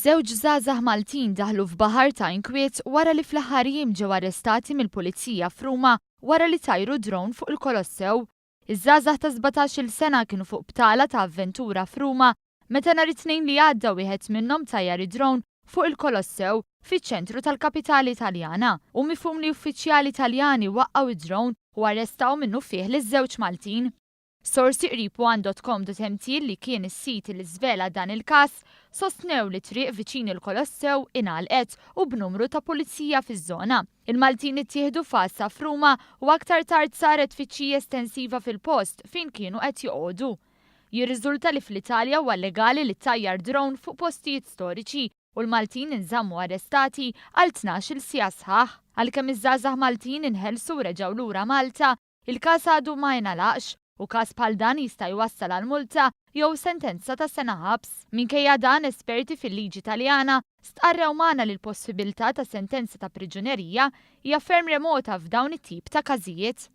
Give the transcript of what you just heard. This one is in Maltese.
Żewġ żgħażagħ Maltin daħlu f'baħar ta' Inkwiet wara li fl-aħħar jiem ġew arrestati mill-Pulizija f'Ruma wara li tajru drone fuq il-Kollessjew. Iż-żgħażagħ ta' 17-il sena kienu fuq btala ta' avventura f'Ruma meta nhar it-tnejn li għadda wieħed minnhom tajjar drone fuq il-Kollessjew fiċ-ċentru tal-kapitali Taljana u mifhum li uffiċjali Taljani waqqgħu id-drone u arrestaw minnu fih liż-żewġ Maltin. Sorsi qribu għan.com.mt li kien is-sit li żvela dan il-każ sostnew li triq viċin il-Kollessjew ingħalqet u b'numru ta' pulizija fiż-żona. Il-Maltin ittieħdu f'assa f'Ruma u aktar tard saret tfittxija estensiva fil-post fejn kienu qed joqogħdu. Jirriżulta li fl-Italja huwa legali li ttajjar drone fuq postijiet storiċi u l-Maltin inżammu arrestati għal 12-il siegħa sħaħ. Għalkemm iż-żgħażagħ Maltin inħelsu u reġgħu lura Malta, il-każ għadu ma jingħalaqx u każ bħal dan jista' jwassal għal multa jew sentenza ta' sena ħabs. Minkejja dan esperti fil-liġi Taljana stqarrew magħna li l-possibilità ta' sentenza ta' priġunerija hija ferm remota f'dawn it-tip ta' każijiet.